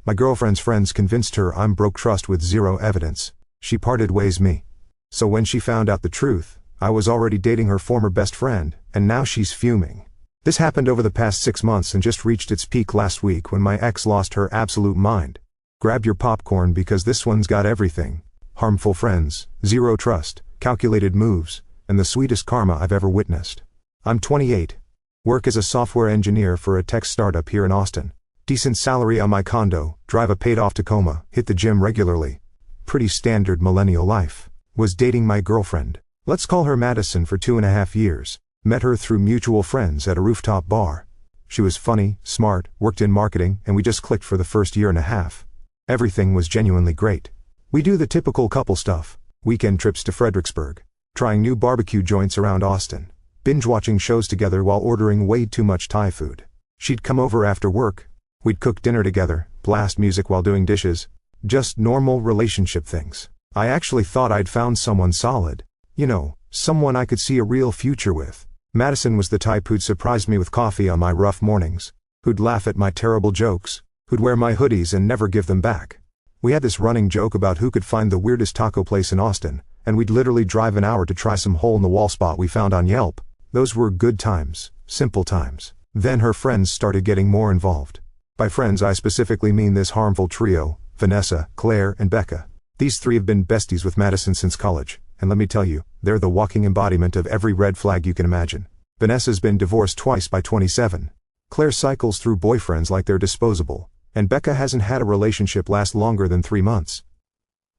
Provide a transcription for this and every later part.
My girlfriend's friends convinced her I'm broke trust with zero evidence. She parted ways me. So when she found out the truth, I was already dating her former best friend, and now she's fuming. This happened over the past 6 months and just reached its peak last week when my ex lost her absolute mind. Grab your popcorn because this one's got everything. Harmful friends, zero trust, calculated moves, and the sweetest karma I've ever witnessed. I'm 28. Work as a software engineer for a tech startup here in Austin. Decent salary on my condo, drive a paid-off Tacoma, hit the gym regularly. Pretty standard millennial life. Was dating my girlfriend. Let's call her Madison for 2.5 years. Met her through mutual friends at a rooftop bar. She was funny, smart, worked in marketing, and we just clicked for the first 1.5 years. Everything was genuinely great. We do the typical couple stuff. Weekend trips to Fredericksburg. Trying new barbecue joints around Austin. Binge-watching shows together while ordering way too much Thai food. She'd come over after work. We'd cook dinner together, blast music while doing dishes. Just normal relationship things. I actually thought I'd found someone solid. You know, someone I could see a real future with. Madison was the type who'd surprise me with coffee on my rough mornings. Who'd laugh at my terrible jokes. Who'd wear my hoodies and never give them back. We had this running joke about who could find the weirdest taco place in Austin, and we'd literally drive an hour to try some hole-in-the-wall spot we found on Yelp. Those were good times, simple times. Then her friends started getting more involved. By friends I specifically mean this harmful trio, Vanessa, Claire, and Becca. These three have been besties with Madison since college, and let me tell you, they're the walking embodiment of every red flag you can imagine. Vanessa's been divorced twice by 27. Claire cycles through boyfriends like they're disposable, and Becca hasn't had a relationship last longer than 3 months.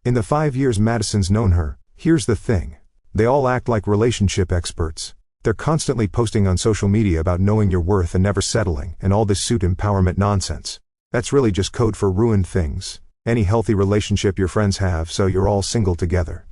In the 5 years Madison's known her, here's the thing. They all act like relationship experts. They're constantly posting on social media about knowing your worth and never settling, and all this suit empowerment nonsense. That's really just code for ruined things. Any healthy relationship your friends have, so you're all single together.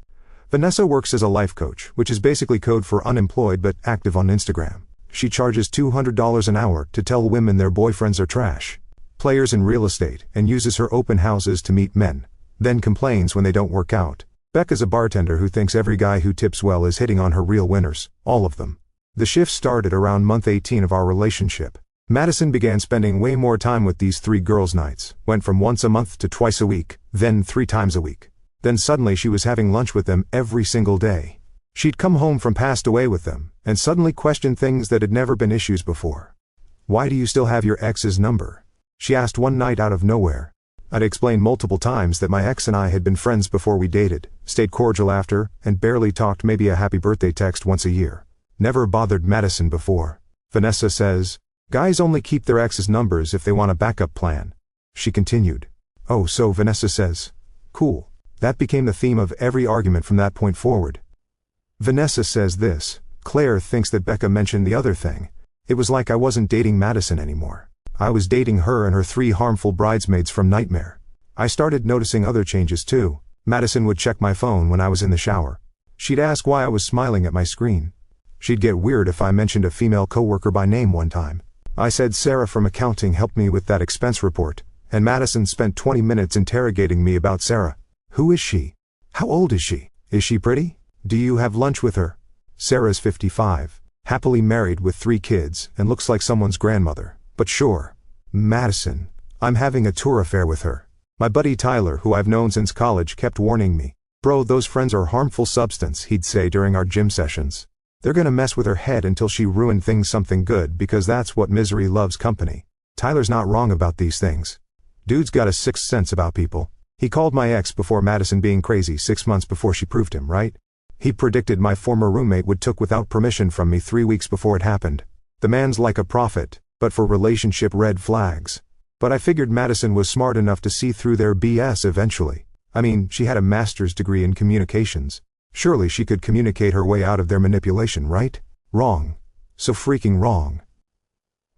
Vanessa works as a life coach, which is basically code for unemployed but active on Instagram. She charges $200 an hour to tell women their boyfriends are trash. Players in real estate, and uses her open houses to meet men. Then complains when they don't work out. Becca's a bartender who thinks every guy who tips well is hitting on her real winners, all of them. The shift started around month 18 of our relationship. Madison began spending way more time with these 3 girls' nights, went from once a month to twice a week, then 3 times a week. Then suddenly she was having lunch with them every single day. She'd come home from passed away with them, and suddenly question things that had never been issues before. Why do you still have your ex's number? She asked one night out of nowhere. I'd explained multiple times that my ex and I had been friends before we dated, stayed cordial after, and barely talked, maybe a happy birthday text once a year. Never bothered Madison before. Vanessa says, guys only keep their ex's numbers if they want a backup plan. She continued. Oh, so Vanessa says. Cool. That became the theme of every argument from that point forward. Vanessa says this. Claire thinks that Becca mentioned the other thing. It was like I wasn't dating Madison anymore. I was dating her and her 3 harmful bridesmaids from Nightmare. I started noticing other changes too. Madison would check my phone when I was in the shower. She'd ask why I was smiling at my screen. She'd get weird if I mentioned a female coworker by name one time. I said Sarah from accounting helped me with that expense report, and Madison spent 20 minutes interrogating me about Sarah. Who is she? How old is she? Is she pretty? Do you have lunch with her? Sarah's 55, happily married with 3 kids, and looks like someone's grandmother. But sure. Madison, I'm having a tour affair with her. My buddy Tyler, who I've known since college, kept warning me. Bro, those friends are harmful substance, he'd say during our gym sessions. They're gonna mess with her head until she ruined things something good, because that's what misery loves company. Tyler's not wrong about these things. Dude's got a 6th sense about people. He called my ex before Madison being crazy 6 months before she proved him right. He predicted my former roommate would took without permission from me 3 weeks before it happened. The man's like a prophet, but for relationship red flags. But I figured Madison was smart enough to see through their BS eventually. I mean, she had a master's degree in communications. Surely she could communicate her way out of their manipulation, right? Wrong. So freaking wrong.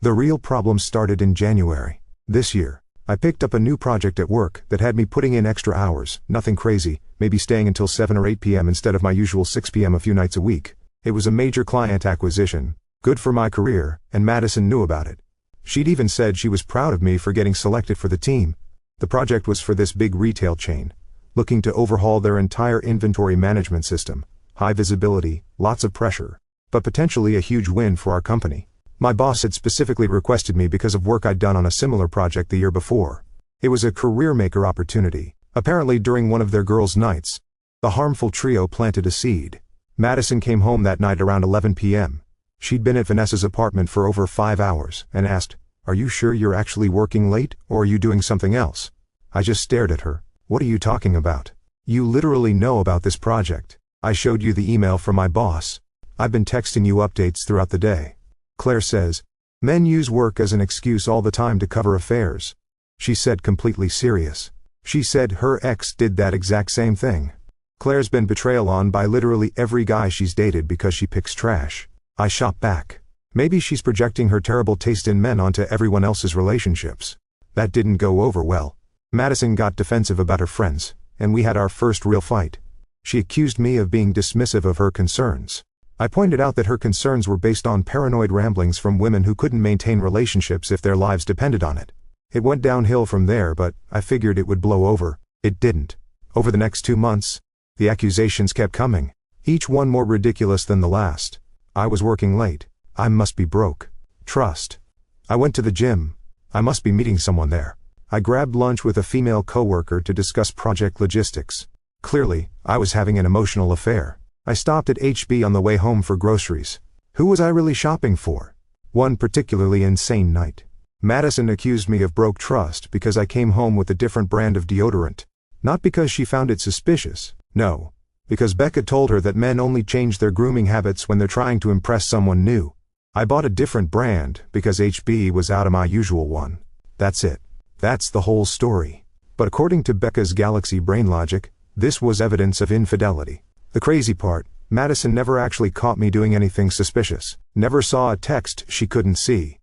The real problem started in January. This year, I picked up a new project at work that had me putting in extra hours, nothing crazy, maybe staying until 7 or 8 p.m. instead of my usual 6 p.m. a few nights a week. It was a major client acquisition, good for my career, and Madison knew about it. She'd even said she was proud of me for getting selected for the team. The project was for this big retail chain, looking to overhaul their entire inventory management system. High visibility, lots of pressure, but potentially a huge win for our company. My boss had specifically requested me because of work I'd done on a similar project the year before. It was a career maker opportunity. Apparently during one of their girls' nights, the harmful trio planted a seed. Madison came home that night around 11 p.m. She'd been at Vanessa's apartment for over 5 hours and asked, "Are you sure you're actually working late, or are you doing something else?" I just stared at her. "What are you talking about? You literally know about this project. I showed you the email from my boss. I've been texting you updates throughout the day." Claire says, "Men use work as an excuse all the time to cover affairs." She said, completely serious. She said her ex did that exact same thing. Claire's been betrayal on by literally every guy she's dated because she picks trash. I shot back. Maybe she's projecting her terrible taste in men onto everyone else's relationships. That didn't go over well. Madison got defensive about her friends, and we had our first real fight. She accused me of being dismissive of her concerns. I pointed out that her concerns were based on paranoid ramblings from women who couldn't maintain relationships if their lives depended on it. It went downhill from there, but I figured it would blow over. It didn't. Over the next 2 months, the accusations kept coming, each one more ridiculous than the last. I was working late. I must be broke. Trust. I went to the gym. I must be meeting someone there. I grabbed lunch with a female coworker to discuss project logistics. Clearly, I was having an emotional affair. I stopped at HB on the way home for groceries. Who was I really shopping for? One particularly insane night. Madison accused me of broke trust because I came home with a different brand of deodorant. Not because she found it suspicious. No. Because Becca told her that men only change their grooming habits when they're trying to impress someone new. I bought a different brand because HB was out of my usual one. That's it. That's the whole story. But according to Becca's galaxy brain logic, this was evidence of infidelity. The crazy part, Madison never actually caught me doing anything suspicious. Never saw a text she couldn't see.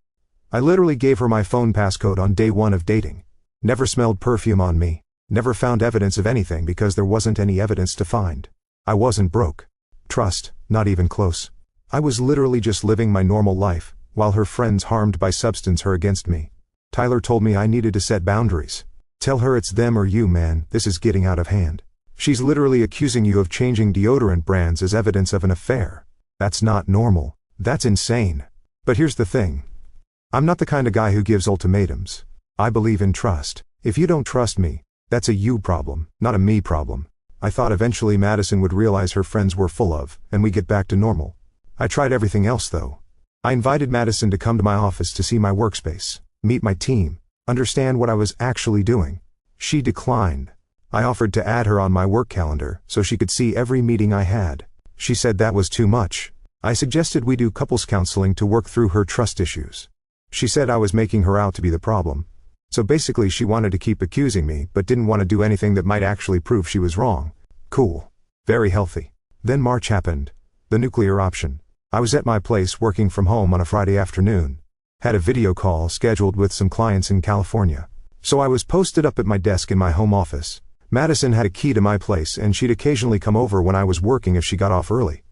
I literally gave her my phone passcode on day 1 of dating. Never smelled perfume on me. Never found evidence of anything because there wasn't any evidence to find. I wasn't broke. Trust, not even close. I was literally just living my normal life, while her friends harmed by substance her against me. Tyler told me I needed to set boundaries. Tell her it's them or you, man, this is getting out of hand. She's literally accusing you of changing deodorant brands as evidence of an affair. That's not normal. That's insane. But here's the thing. I'm not the kind of guy who gives ultimatums. I believe in trust. If you don't trust me, that's a you problem, not a me problem. I thought eventually Madison would realize her friends were full of, and we get back to normal. I tried everything else though. I invited Madison to come to my office to see my workspace, meet my team, understand what I was actually doing. She declined. I offered to add her on my work calendar so she could see every meeting I had. She said that was too much. I suggested we do couples counseling to work through her trust issues. She said I was making her out to be the problem. So basically she wanted to keep accusing me but didn't want to do anything that might actually prove she was wrong. Cool. Very healthy. Then March happened. The nuclear option. I was at my place working from home on a Friday afternoon. Had a video call scheduled with some clients in California. So I was posted up at my desk in my home office. Madison had a key to my place and she'd occasionally come over when I was working if she got off early.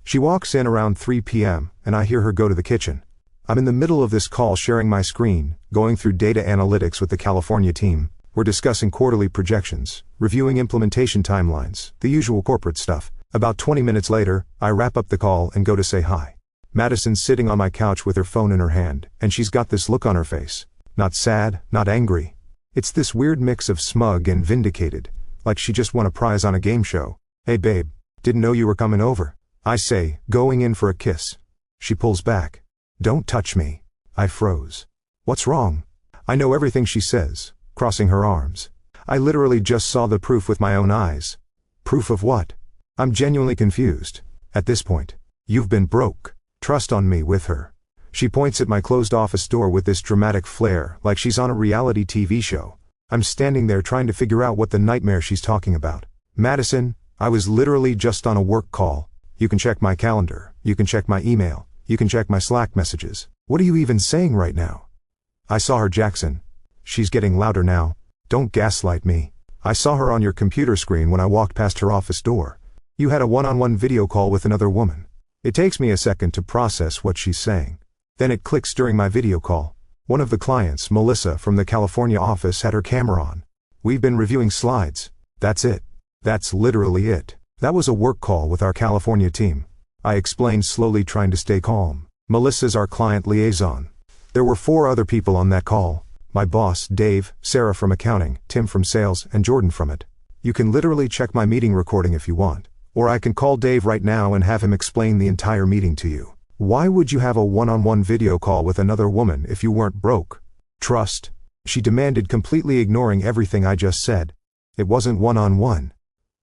She walks in around 3 p.m. and I hear her go to the kitchen. I'm in the middle of this call sharing my screen, going through data analytics with the California team. We're discussing quarterly projections, reviewing implementation timelines, the usual corporate stuff. About 20 minutes later, I wrap up the call and go to say hi. Madison's sitting on my couch with her phone in her hand, and she's got this look on her face. Not sad, not angry. It's this weird mix of smug and vindicated, like she just won a prize on a game show. "Hey babe, didn't know you were coming over." I say, going in for a kiss. She pulls back. "Don't touch me." I froze. "What's wrong?" I know everything she says, crossing her arms. I literally just saw the proof with my own eyes. Proof of what? I'm genuinely confused. At this point, you've been broke. Trust on me with her. She points at my closed office door with this dramatic flair, like she's on a reality TV show. I'm standing there trying to figure out what the nightmare she's talking about. "Madison, I was literally just on a work call. You can check my calendar. You can check my email. You can check my Slack messages. What are you even saying right now?" "I saw her, Jackson." She's getting louder now. "Don't gaslight me. I saw her on your computer screen when I walked past her office door. You had a one-on-one video call with another woman." It takes me a second to process what she's saying. Then it clicks during my video call. One of the clients, Melissa from the California office, had her camera on. "We've been reviewing slides." That's it. That's literally it. That was a work call with our California team. I explained slowly, trying to stay calm. "Melissa's our client liaison. There were 4 other people on that call. My boss, Dave, Sarah from accounting, Tim from sales, and Jordan from it. You can literally check my meeting recording if you want. Or I can call Dave right now and have him explain the entire meeting to you. Why would you have a one-on-one video call with another woman if you weren't broke? Trust? She demanded, completely ignoring everything I just said. It wasn't one-on-one.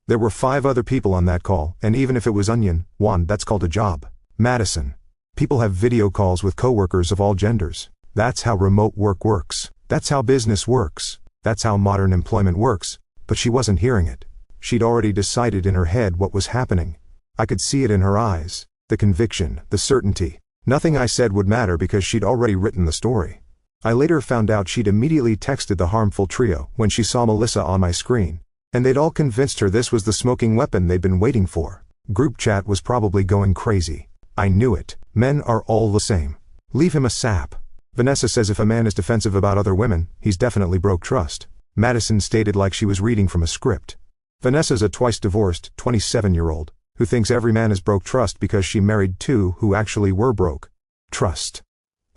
There were 5 other people on that call, and even if it was one, that's called a job. Madison. People have video calls with coworkers of all genders. That's how remote work works. That's how business works. That's how modern employment works. But she wasn't hearing it. She'd already decided in her head what was happening. I could see it in her eyes. The conviction, the certainty. Nothing I said would matter because she'd already written the story. I later found out she'd immediately texted the harmful trio when she saw Melissa on my screen. And they'd all convinced her this was the smoking weapon they'd been waiting for. Group chat was probably going crazy. I knew it. Men are all the same. Leave him a sap. Vanessa says if a man is defensive about other women, he's definitely broke trust. Madison stated like she was reading from a script. Vanessa's a twice-divorced, 27-year-old, who thinks every man is broke trust because she married 2 who actually were broke. Trust.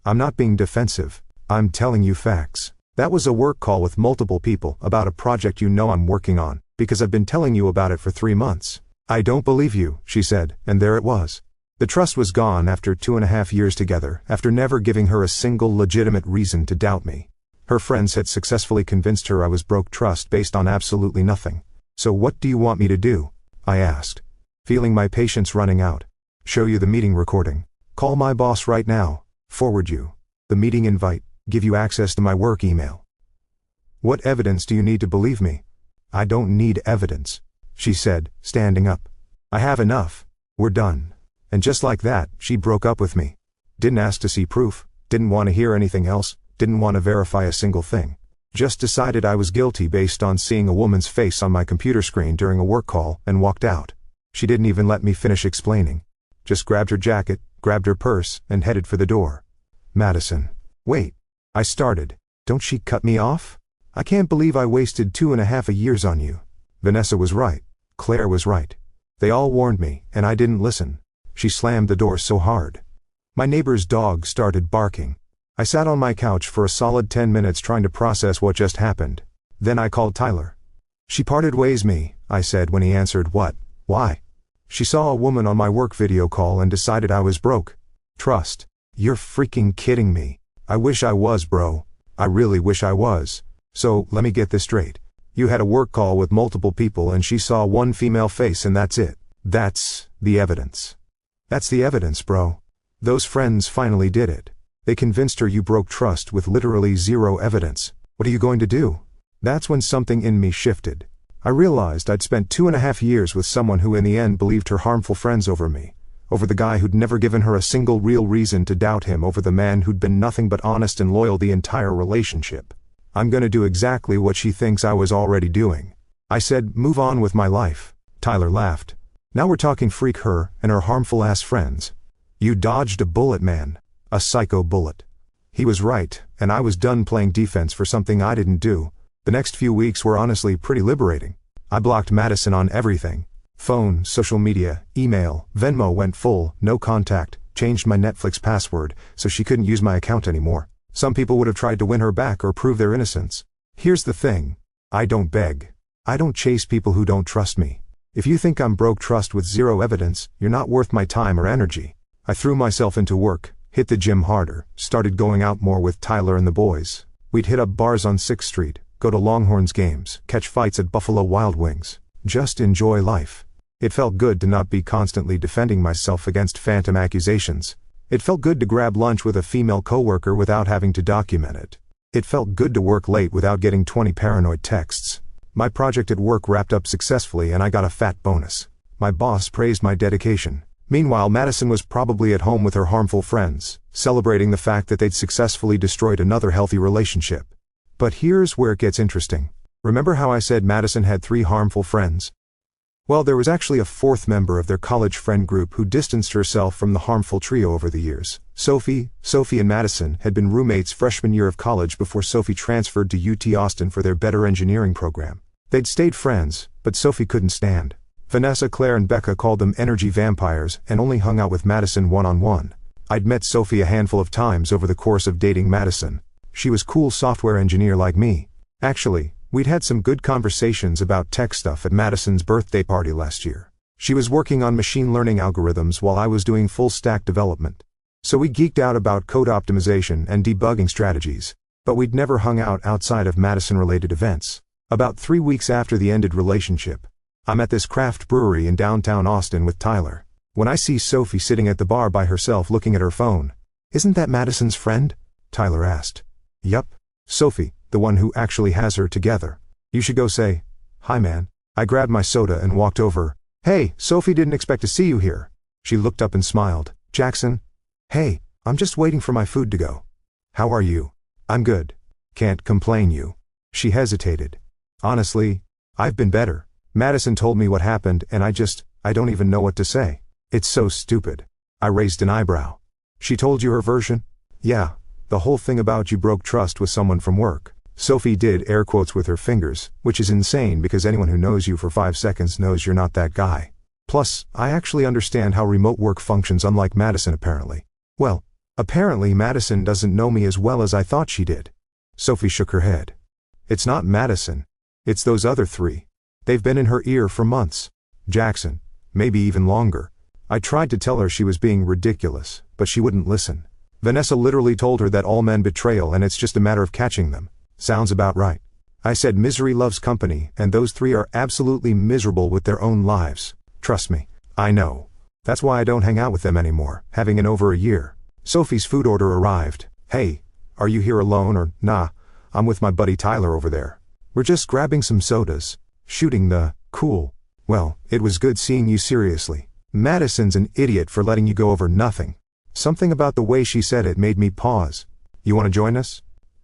I'm not being defensive. I'm telling you facts. That was a work call with multiple people about a project you know I'm working on, because I've been telling you about it for 3 months. I don't believe you, she said, and there it was. The trust was gone after 2.5 years together, after never giving her a single legitimate reason to doubt me. Her friends had successfully convinced her I was broke trust based on absolutely nothing. So what do you want me to do? I asked, feeling my patience running out. Show you the meeting recording. Call my boss right now. Forward you the meeting invite. Give you access to my work email. What evidence do you need to believe me? I don't need evidence, she said, standing up. I have enough. We're done. And just like that, she broke up with me. Didn't ask to see proof, didn't want to hear anything else, didn't want to verify a single thing. Just decided I was guilty based on seeing a woman's face on my computer screen during a work call and walked out. She didn't even let me finish explaining. Just grabbed her jacket, grabbed her purse, and headed for the door. Madison. Wait. I started. Don't she cut me off? I can't believe I wasted 2.5 years on you. Vanessa was right. Claire was right. They all warned me, and I didn't listen. She slammed the door so hard. My neighbor's dog started barking. I sat on my couch for a solid 10 minutes trying to process what just happened. Then I called Tyler. She parted ways me, I said when he answered. What? Why? She saw a woman on my work video call and decided I was broke. Trust. You're freaking kidding me. I wish I was, bro. I really wish I was. So, let me get this straight. You had a work call with multiple people and she saw one female face and that's it. That's the evidence. That's the evidence, bro. Those friends finally did it. They convinced her you broke trust with literally 0 evidence. What are you going to do? That's when something in me shifted. I realized I'd spent 2.5 years with someone who in the end believed her harmful friends over me. Over the guy who'd never given her a single real reason to doubt him, over the man who'd been nothing but honest and loyal the entire relationship. I'm gonna do exactly what she thinks I was already doing. I said, move on with my life. Tyler laughed. Now we're talking freak her and her harmful ass friends. You dodged a bullet, man. A psycho bullet. He was right, and I was done playing defense for something I didn't do. The next few weeks were honestly pretty liberating. I blocked Madison on everything. Phone, social media, email, Venmo went full, no contact, changed my Netflix password so she couldn't use my account anymore. Some people would have tried to win her back or prove their innocence. Here's the thing. I don't beg. I don't chase people who don't trust me. If you think I'm broke trust with 0 evidence, you're not worth my time or energy. I threw myself into work, hit the gym harder, started going out more with Tyler and the boys. We'd hit up bars on 6th Street, go to Longhorns games, catch fights at Buffalo Wild Wings. Just enjoy life. It felt good to not be constantly defending myself against phantom accusations. It felt good to grab lunch with a female coworker without having to document it. It felt good to work late without getting 20 paranoid texts. My project at work wrapped up successfully and I got a fat bonus. My boss praised my dedication. Meanwhile, Madison was probably at home with her harmful friends, celebrating the fact that they'd successfully destroyed another healthy relationship. But here's where it gets interesting. Remember how I said Madison had 3 harmful friends? Well, there was actually a 4th member of their college friend group who distanced herself from the harmful trio over the years. Sophie and Madison had been roommates freshman year of college before Sophie transferred to UT Austin for their better engineering program. They'd stayed friends, but Sophie couldn't stand. Vanessa, Claire, and Becca called them energy vampires and only hung out with Madison one-on-one. I'd met Sophie a handful of times over the course of dating Madison. She was cool software engineer like me. Actually, we'd had some good conversations about tech stuff at Madison's birthday party last year. She was working on machine learning algorithms while I was doing full stack development. So we geeked out about code optimization and debugging strategies, but we'd never hung out outside of Madison-related events. About 3 weeks after the ended relationship, I'm at this craft brewery in downtown Austin with Tyler. When I see Sophie sitting at the bar by herself looking at her phone. "Isn't that Madison's friend?" Tyler asked. "Yup. Sophie, the one who actually has her together. You should go say, hi man." I grabbed my soda and walked over. "Hey, Sophie, didn't expect to see you here." She looked up and smiled. "Jackson?" "Hey, I'm just waiting for my food to go." "How are you?" "I'm good. Can't complain you." She hesitated. "Honestly, I've been better. Madison told me what happened and I don't even know what to say. It's so stupid." I raised an eyebrow. "She told you her version?" "Yeah, the whole thing about you broke trust with someone from work." Sophie did air quotes with her fingers, which is insane because anyone who knows you for 5 seconds knows you're not that guy. Plus, I actually understand how remote work functions, unlike Madison apparently. Well, apparently Madison doesn't know me as well as I thought she did. Sophie shook her head. "It's not Madison. It's those other 3. They've been in her ear for months. Jackson, maybe even longer." I tried to tell her she was being ridiculous, but she wouldn't listen. "Vanessa literally told her that all men betrayal and it's just a matter of catching them." "Sounds about right." I said misery loves company, and those 3 are absolutely miserable with their own lives. Trust me, I know. That's why I don't hang out with them anymore, having in over a year. Sophie's food order arrived. "Hey, are you here alone or nah? I'm with my buddy Tyler over there. We're just grabbing some sodas. Shooting the cool. Well, it was good seeing you seriously. Madison's an idiot for letting you go over nothing." Something about the way she said it made me pause. "You want to join us?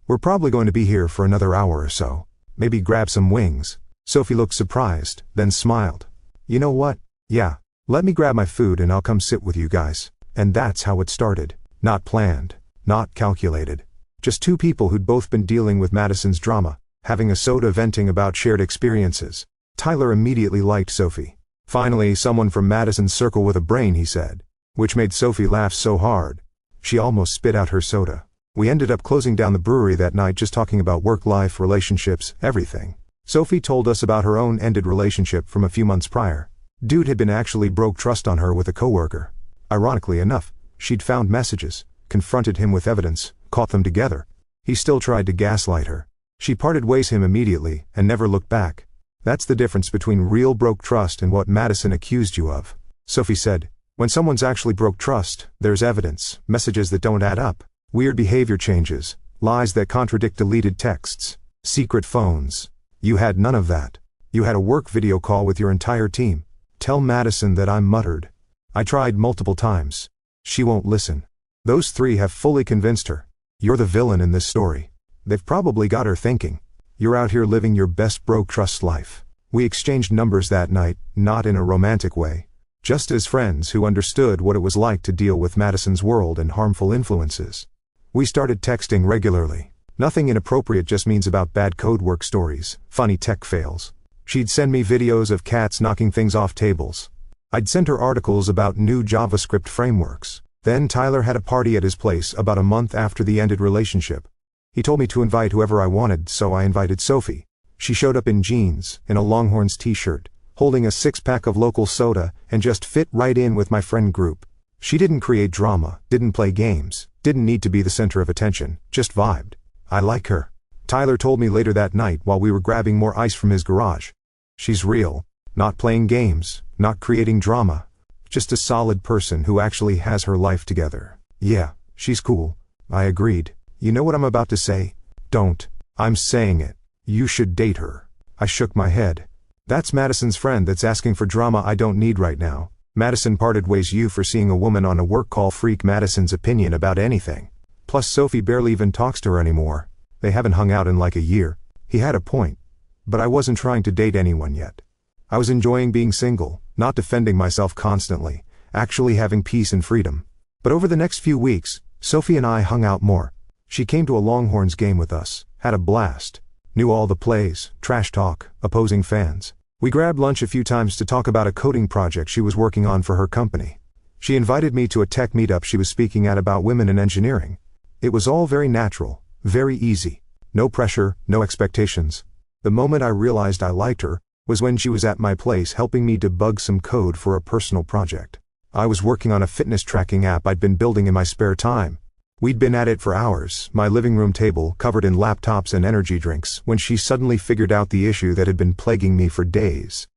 We're probably going to be here for another hour or so. Maybe grab some wings." Sophie looked surprised, then smiled. "You know what? Yeah, let me grab my food and I'll come sit with you guys." And that's how it started. Not planned, not calculated. Just 2 people who'd both been dealing with Madison's drama, having a soda, venting about shared experiences. Tyler immediately liked Sophie. "Finally, someone from Madison's circle with a brain," he said. Which made Sophie laugh so hard. She almost spit out her soda. We ended up closing down the brewery that night just talking about work-life, relationships, everything. Sophie told us about her own ended relationship from a few months prior. Dude had been actually broke trust on her with a coworker. Ironically enough, she'd found messages, confronted him with evidence, caught them together. He still tried to gaslight her. She parted ways him immediately and never looked back. That's the difference between real broke trust and what Madison accused you of. Sophie said, "When someone's actually broke trust, there's evidence, messages that don't add up, weird behavior changes, lies that contradict deleted texts, secret phones. You had none of that. You had a work video call with your entire team. Tell Madison that I'm muttered. I tried multiple times. She won't listen. Those 3 have fully convinced her. You're the villain in this story. They've probably got her thinking. You're out here living your best broke trust life." We exchanged numbers that night, not in a romantic way. Just as friends who understood what it was like to deal with Madison's world and harmful influences. We started texting regularly. Nothing inappropriate, just means about bad code work stories, funny tech fails. She'd send me videos of cats knocking things off tables. I'd send her articles about new JavaScript frameworks. Then Tyler had a party at his place about a month after the ended relationship. He told me to invite whoever I wanted, so I invited Sophie. She showed up in jeans, in a Longhorns t-shirt, holding a 6-pack of local soda, and just fit right in with my friend group. She didn't create drama, didn't play games, didn't need to be the center of attention, just vibed. I like her. Tyler told me later that night while we were grabbing more ice from his garage. She's real, not playing games, not creating drama. Just a solid person who actually has her life together. Yeah, she's cool. I agreed. You know what I'm about to say? Don't. I'm saying it. You should date her. I shook my head. That's Madison's friend that's asking for drama I don't need right now. Madison parted ways you for seeing a woman on a work call. Freak Madison's opinion about anything. Plus Sophie barely even talks to her anymore. They haven't hung out in like a year. He had a point. But I wasn't trying to date anyone yet. I was enjoying being single, not defending myself constantly, actually having peace and freedom. But over the next few weeks, Sophie and I hung out more. She came to a Longhorns game with us, had a blast. Knew all the plays, trash talk, opposing fans. We grabbed lunch a few times to talk about a coding project she was working on for her company. She invited me to a tech meetup she was speaking at about women in engineering. It was all very natural, Very easy. No pressure, no expectations. The moment I realized I liked her was when she was at my place helping me debug some code for a personal project. I was working on a fitness tracking app I'd been building in my spare time. We'd been at it for hours, my living room table covered in laptops and energy drinks, when she suddenly figured out the issue that had been plaguing me for days.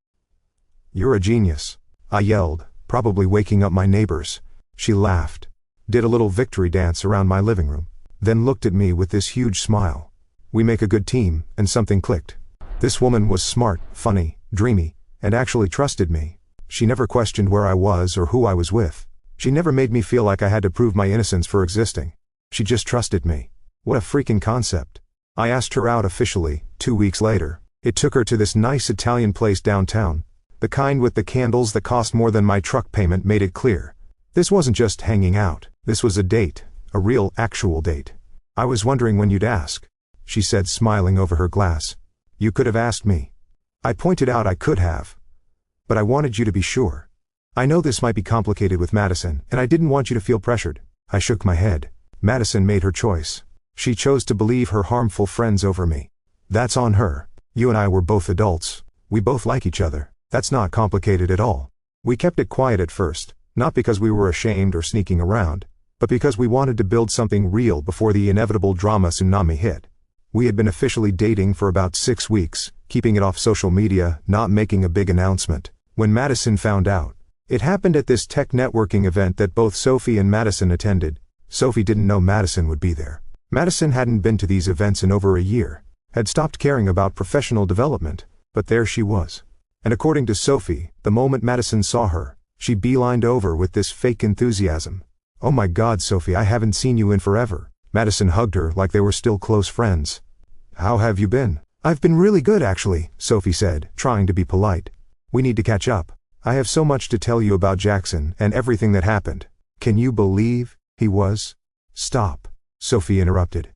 "You're a genius," I yelled, probably waking up my neighbors. She laughed, did a little victory dance around my living room, then looked at me with this huge smile. We make a good team, and something clicked. This woman was smart, funny, dreamy, and actually trusted me. She never questioned where I was or who I was with. She never made me feel like I had to prove my innocence for existing. She just trusted me. What a freaking concept. I asked her out officially, 2 weeks later. It took her to this nice Italian place downtown. The kind with the candles that cost more than my truck payment made it clear. This wasn't just hanging out. This was a date. A real, actual date. "I was wondering when you'd ask," she said, smiling over her glass. "You could have asked me." I pointed out I could have. "But I wanted you to be sure. I know this might be complicated with Madison, and I didn't want you to feel pressured." I shook my head. Madison made her choice. She chose to believe her harmful friends over me. That's on her. You and I were both adults. We both like each other. That's not complicated at all. We kept it quiet at first, not because we were ashamed or sneaking around, but because we wanted to build something real before the inevitable drama tsunami hit. We had been officially dating for about 6 weeks, keeping it off social media, not making a big announcement. When Madison found out, it happened at this tech networking event that both Sophie and Madison attended. Sophie didn't know Madison would be there. Madison hadn't been to these events in over a year, had stopped caring about professional development, but there she was. And according to Sophie, the moment Madison saw her, she beelined over with this fake enthusiasm. "Oh my God, Sophie, I haven't seen you in forever." Madison hugged her like they were still close friends. "How have you been?" "I've been really good actually," Sophie said, trying to be polite. "We need to catch up. I have so much to tell you about Jackson and everything that happened. Can you believe he was—" "Stop," Sophie interrupted.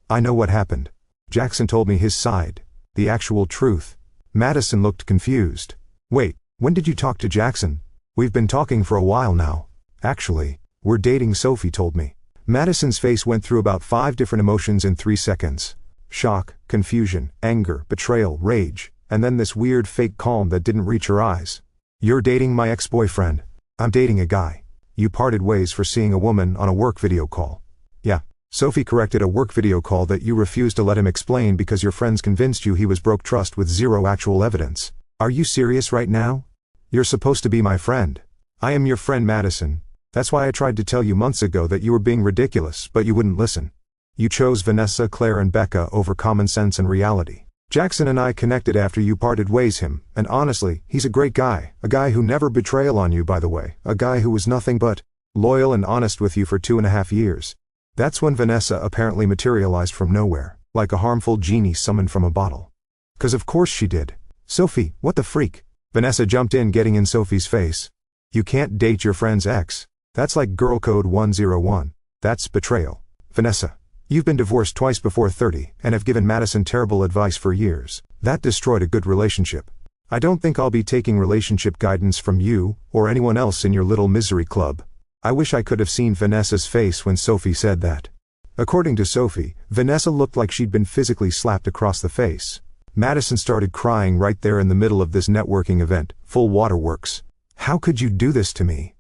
"I know what happened. Jackson told me his side, the actual truth." Madison looked confused. "Wait, when did you talk to Jackson?" "We've been talking for a while now. Actually, we're dating," Sophie told me. Madison's face went through about 5 different emotions in 3 seconds. Shock, confusion, anger, betrayal, rage, and then this weird fake calm that didn't reach her eyes. "You're dating my ex-boyfriend." "I'm dating a guy." "You parted ways for seeing a woman on a work video call." "Yeah." Sophie corrected. "A work video call that you refused to let him explain because your friends convinced you he was broke trust with zero actual evidence." "Are you serious right now? You're supposed to be my friend." "I am your friend, Madison. That's why I tried to tell you months ago that you were being ridiculous, but you wouldn't listen. You chose Vanessa, Claire and Becca over common sense and reality. Jackson and I connected after you parted ways him, and honestly, he's a great guy, a guy who never betrayal on you by the way, a guy who was nothing but loyal and honest with you for 2.5 years. That's when Vanessa apparently materialized from nowhere, like a harmful genie summoned from a bottle. 'Cause of course she did. Sophie, what the freak?" Vanessa jumped in, getting in Sophie's face. "You can't date your friend's ex. That's like girl code 101. That's betrayal. Vanessa, you've been divorced twice before 30 and have given Madison terrible advice for years. That destroyed a good relationship. I don't think I'll be taking relationship guidance from you or anyone else in your little misery club." I wish I could have seen Vanessa's face when Sophie said that. According to Sophie, Vanessa looked like she'd been physically slapped across the face. Madison started crying right there in the middle of this networking event, full waterworks. "How could you do this to me?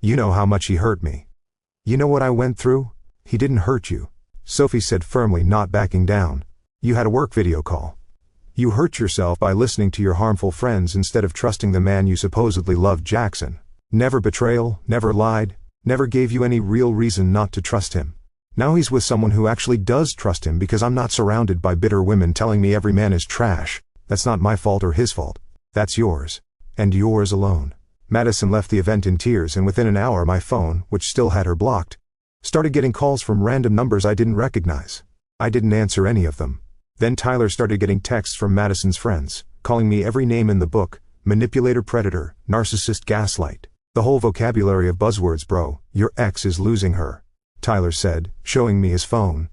You know how much he hurt me. You know what I went through? He didn't hurt you," Sophie said firmly, not backing down. "You had a work video call. You hurt yourself by listening to your harmful friends instead of trusting the man you supposedly loved, Jackson. Never betrayal, never lied, never gave you any real reason not to trust him. Now he's with someone who actually does trust him because I'm not surrounded by bitter women telling me every man is trash. That's not my fault or his fault. That's yours. And yours alone." Madison left the event in tears, and within an hour my phone, which still had her blocked, started getting calls from random numbers I didn't recognize. I didn't answer any of them. Then Tyler started getting texts from Madison's friends, calling me every name in the book: manipulator, predator, narcissist, gaslight. The whole vocabulary of buzzwords. "Bro, your ex is losing her," Tyler said, showing me his phone.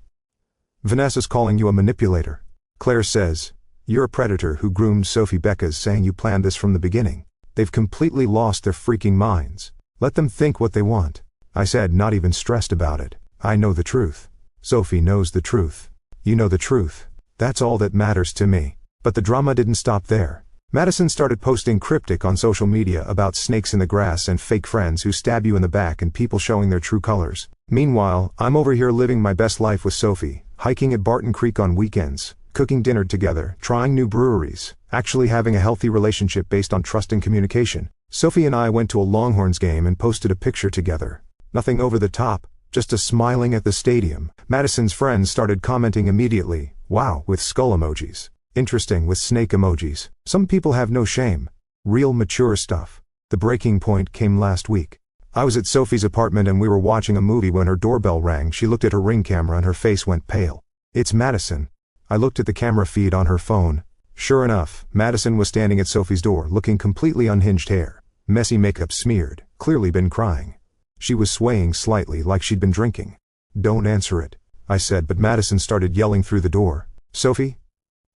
"Vanessa's calling you a manipulator. Claire says, you're a predator who groomed Sophie. Becca's saying you planned this from the beginning. They've completely lost their freaking minds. Let them think what they want." I said, not even stressed about it. "I know the truth. Sophie knows the truth. You know the truth. That's all that matters to me. But the drama didn't stop there. Madison started posting cryptic on social media about snakes in the grass and fake friends who stab you in the back and people showing their true colors. Meanwhile, I'm over here living my best life with Sophie, hiking at Barton Creek on weekends, cooking dinner together, trying new breweries, actually having a healthy relationship based on trust and communication. Sophie and I went to a Longhorns game and posted a picture together. Nothing over the top, just us smiling at the stadium. Madison's friends started commenting immediately, "Wow," with skull emojis. "Interesting," with snake emojis. Some people have no shame. Real mature stuff. The breaking point came last week. I was at Sophie's apartment and we were watching a movie when her doorbell rang. She looked at her Ring camera and her face went pale. "It's Madison." I looked at the camera feed on her phone. Sure enough, Madison was standing at Sophie's door, looking completely unhinged, hair, messy makeup smeared, clearly been crying. She was swaying slightly like she'd been drinking. "Don't answer it," I said, but Madison started yelling through the door. "Sophie?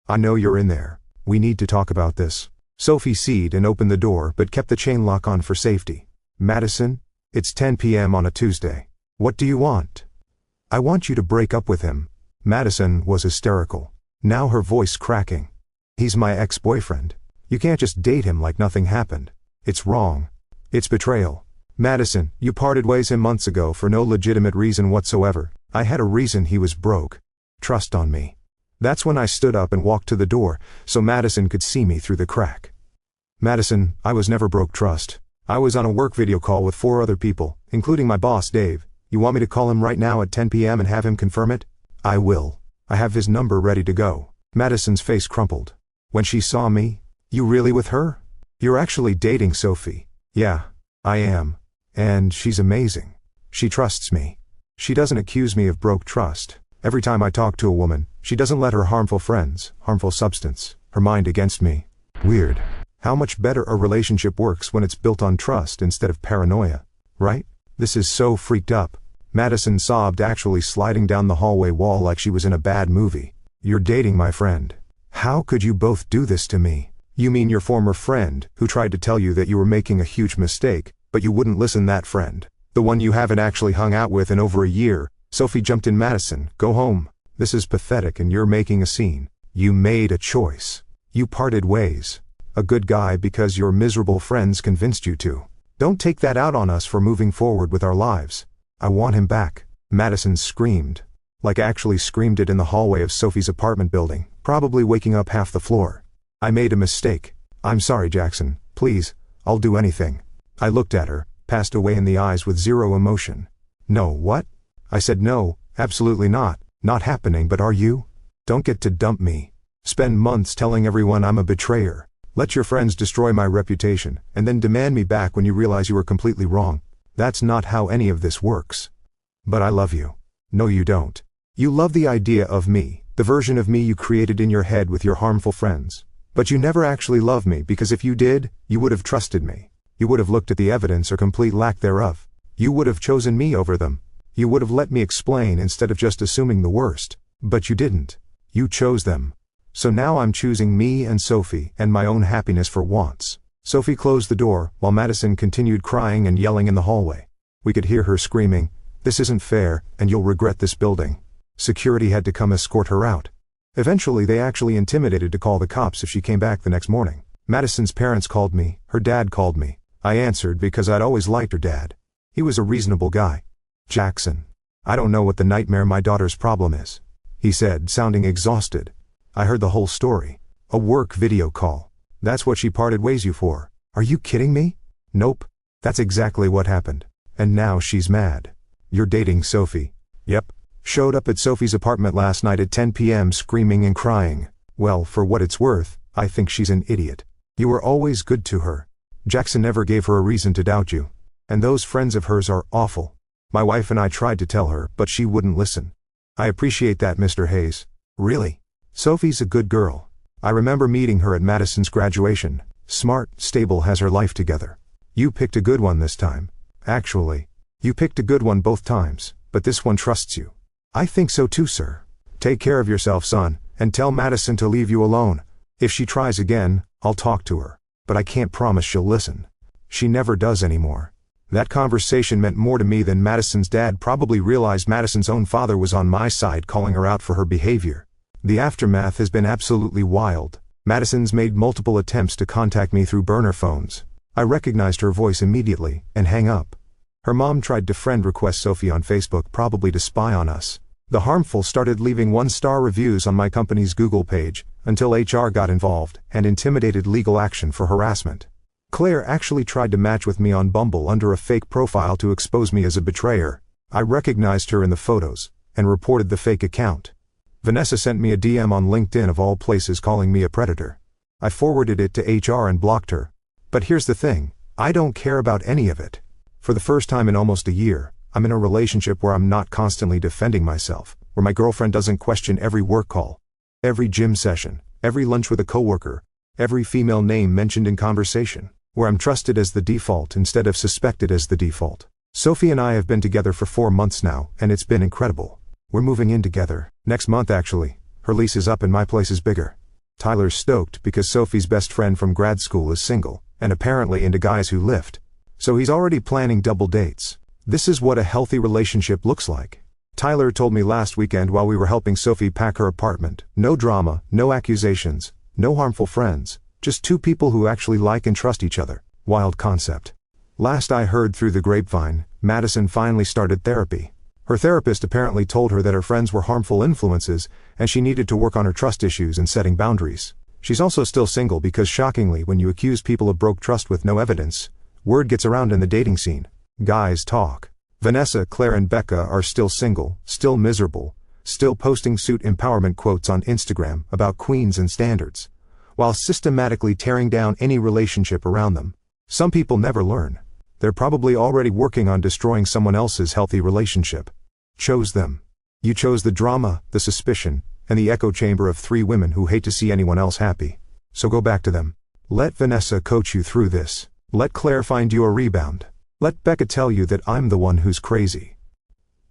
I know you're in there. We need to talk about this." Sophie sighed and opened the door but kept the chain lock on for safety. "Madison, it's 10 p.m. on a Tuesday. What do you want?" "I want you to break up with him." Madison was hysterical, now her voice cracking. "He's my ex-boyfriend. You can't just date him like nothing happened. It's wrong. It's betrayal." "Madison, you parted ways him months ago for no legitimate reason whatsoever." "I had a reason. He was broke. Trust on me." That's when I stood up and walked to the door, so Madison could see me through the crack. "Madison, I was never broke. Trust. I was on a work video call with 4 other people, including my boss Dave. You want me to call him right now at 10 p.m. and have him confirm it?" "I will. I have his number ready to go." Madison's face crumpled. When she saw me, "You really with her? You're actually dating Sophie?" "Yeah, I am. And she's amazing. She trusts me. She doesn't accuse me of broke trust. Every time I talk to a woman, she doesn't let her harmful friends, harmful substance, her mind against me." Weird. How much better a relationship works when it's built on trust instead of paranoia, right? "This is so freaked up." Madison sobbed, actually sliding down the hallway wall like she was in a bad movie. "You're dating my friend. How could you both do this to me?" "You mean your former friend, who tried to tell you that you were making a huge mistake, but you wouldn't listen? That friend? The one you haven't actually hung out with in over a year?" Sophie jumped in. "Madison, go home. This is pathetic and you're making a scene. You made a choice. You parted ways. A good guy because your miserable friends convinced you to. Don't take that out on us for moving forward with our lives." "I want him back." Madison screamed. Like actually screamed it in the hallway of Sophie's apartment building, probably waking up half the floor. "I made a mistake. I'm sorry, Jackson. Please, I'll do anything." I looked at her, passed away in the eyes with zero emotion. "No, what?" I said. "No, absolutely not. Not happening. But are you? Don't get to dump me. Spend months telling everyone I'm a betrayer. Let your friends destroy my reputation, and then demand me back when you realize you were completely wrong. That's not how any of this works." "But I love you." "No, you don't. You love the idea of me, the version of me you created in your head with your harmful friends. But you never actually love me, because if you did, you would have trusted me. You would have looked at the evidence or complete lack thereof. You would have chosen me over them. You would have let me explain instead of just assuming the worst. But you didn't. You chose them. So now I'm choosing me and Sophie and my own happiness for once." Sophie closed the door, while Madison continued crying and yelling in the hallway. We could hear her screaming, "This isn't fair, and you'll regret this building." Security had to come escort her out. Eventually they actually intimidated to call the cops if she came back the next morning. Madison's parents called me, her dad called me. I answered because I'd always liked her dad. He was a reasonable guy. "Jackson, I don't know what the nightmare my daughter's problem is," he said, sounding exhausted. "I heard the whole story. A work video call. That's what she parted ways you for." "Are you kidding me?" "Nope. That's exactly what happened. And now she's mad." "You're dating Sophie?" "Yep. Showed up at Sophie's apartment last night at 10 p.m. screaming and crying." "Well, for what it's worth, I think she's an idiot. You were always good to her. Jackson never gave her a reason to doubt you. And those friends of hers are awful. My wife and I tried to tell her, but she wouldn't listen." "I appreciate that, Mr. Hayes." "Really? Sophie's a good girl. I remember meeting her at Madison's graduation. Smart, stable, has her life together. You picked a good one this time. Actually, you picked a good one both times, but this one trusts you." "I think so too, sir." "Take care of yourself, son, and tell Madison to leave you alone. If she tries again, I'll talk to her. But I can't promise she'll listen. She never does anymore." That conversation meant more to me than Madison's dad probably realized. Madison's own father was on my side, calling her out for her behavior. The aftermath has been absolutely wild. Madison's made multiple attempts to contact me through burner phones. I recognized her voice immediately and hang up. Her mom tried to friend request Sophie on Facebook, probably to spy on us. The harmful started leaving 1-star reviews on my company's Google page, until HR got involved and intimidated legal action for harassment. Claire actually tried to match with me on Bumble under a fake profile to expose me as a betrayer. I recognized her in the photos and reported the fake account. Vanessa sent me a DM on LinkedIn of all places, calling me a predator. I forwarded it to HR and blocked her. But here's the thing, I don't care about any of it. For the first time in almost a year, I'm in a relationship where I'm not constantly defending myself, where my girlfriend doesn't question every work call, every gym session, every lunch with a coworker, every female name mentioned in conversation, where I'm trusted as the default instead of suspected as the default. Sophie and I have been together for 4 months now, and it's been incredible. We're moving in together. Next month actually. Her lease is up and my place is bigger. Tyler's stoked because Sophie's best friend from grad school is single, and apparently into guys who lift. So he's already planning double dates. This is what a healthy relationship looks like. Tyler told me last weekend while we were helping Sophie pack her apartment, no drama, no accusations, no harmful friends. Just 2 people who actually like and trust each other. Wild concept. Last I heard through the grapevine, Madison finally started therapy. Her therapist apparently told her that her friends were harmful influences, and she needed to work on her trust issues and setting boundaries. She's also still single because shockingly, when you accuse people of broke trust with no evidence, word gets around in the dating scene. Guys talk. Vanessa, Claire and Becca are still single, still miserable, still posting suit empowerment quotes on Instagram about queens and standards, while systematically tearing down any relationship around them. Some people never learn. They're probably already working on destroying someone else's healthy relationship. Chose them. You chose the drama, the suspicion, and the echo chamber of 3 women who hate to see anyone else happy. So go back to them. Let Vanessa coach you through this. Let Claire find you a rebound. Let Becca tell you that I'm the one who's crazy.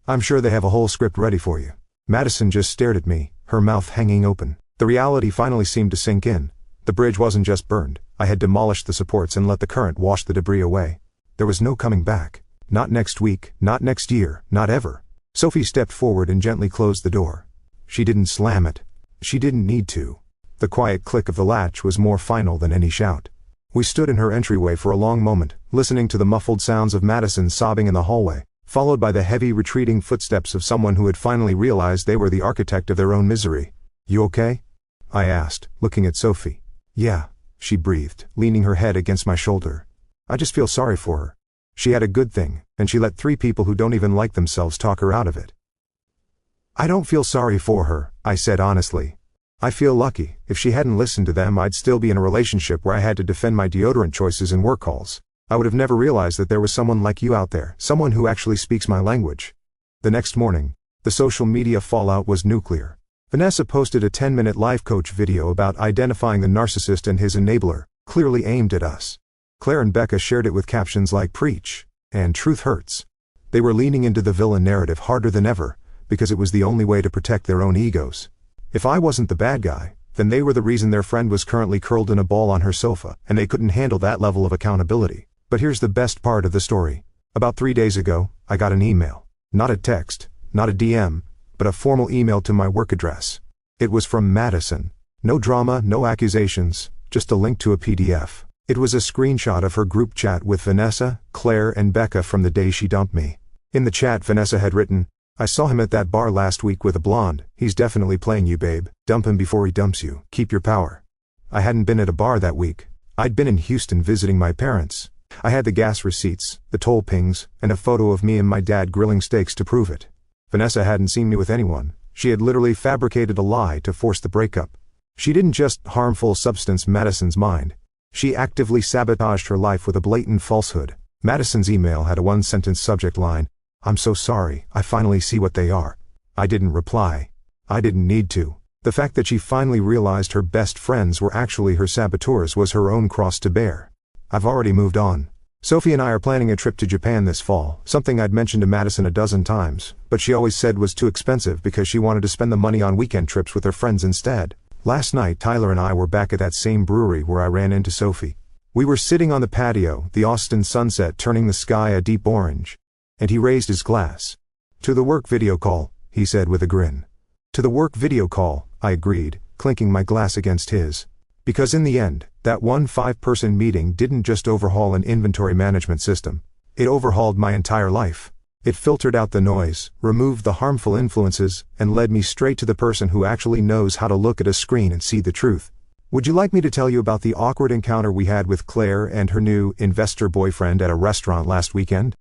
I'm sure they have a whole script ready for you. Madison just stared at me, her mouth hanging open. The reality finally seemed to sink in. The bridge wasn't just burned. I had demolished the supports and let the current wash the debris away. There was no coming back. Not next week, not next year, not ever. Sophie stepped forward and gently closed the door. She didn't slam it. She didn't need to. The quiet click of the latch was more final than any shout. We stood in her entryway for a long moment, listening to the muffled sounds of Madison sobbing in the hallway, followed by the heavy retreating footsteps of someone who had finally realized they were the architect of their own misery. You okay? I asked, looking at Sophie. Yeah, she breathed, leaning her head against my shoulder. I just feel sorry for her. She had a good thing, and she let 3 people who don't even like themselves talk her out of it. I don't feel sorry for her, I said honestly. I feel lucky. If she hadn't listened to them, I'd still be in a relationship where I had to defend my deodorant choices and work calls. I would have never realized that there was someone like you out there, someone who actually speaks my language. The next morning, the social media fallout was nuclear. Vanessa posted a 10-minute life coach video about identifying the narcissist and his enabler, clearly aimed at us. Claire and Becca shared it with captions like "Preach" and "Truth Hurts." They were leaning into the villain narrative harder than ever, because it was the only way to protect their own egos. If I wasn't the bad guy, then they were the reason their friend was currently curled in a ball on her sofa, and they couldn't handle that level of accountability. But here's the best part of the story. About 3 days ago, I got an email. Not a text, not a DM, but a formal email to my work address. It was from Madison. No drama, no accusations, just a link to a PDF. It was a screenshot of her group chat with Vanessa, Claire and Becca from the day she dumped me. In the chat, Vanessa had written, "I saw him at that bar last week with a blonde. He's definitely playing you, babe. Dump him before he dumps you. Keep your power." I hadn't been at a bar that week. I'd been in Houston visiting my parents. I had the gas receipts, the toll pings, and a photo of me and my dad grilling steaks to prove it. Vanessa hadn't seen me with anyone. She had literally fabricated a lie to force the breakup. She didn't just harmful substance Madison's mind. She actively sabotaged her life with a blatant falsehood. Madison's email had a 1-sentence subject line, "I'm so sorry, I finally see what they are." I didn't reply. I didn't need to. The fact that she finally realized her best friends were actually her saboteurs was her own cross to bear. I've already moved on. Sophie and I are planning a trip to Japan this fall, something I'd mentioned to Madison a dozen times, but she always said was too expensive because she wanted to spend the money on weekend trips with her friends instead. Last night, Tyler and I were back at that same brewery where I ran into Sophie. We were sitting on the patio, the Austin sunset turning the sky a deep orange. And he raised his glass. "To the work video call," he said with a grin. "To the work video call," I agreed, clinking my glass against his. Because in the end, that one 5-person meeting didn't just overhaul an inventory management system. It overhauled my entire life. It filtered out the noise, removed the harmful influences, and led me straight to the person who actually knows how to look at a screen and see the truth. Would you like me to tell you about the awkward encounter we had with Claire and her new investor boyfriend at a restaurant last weekend?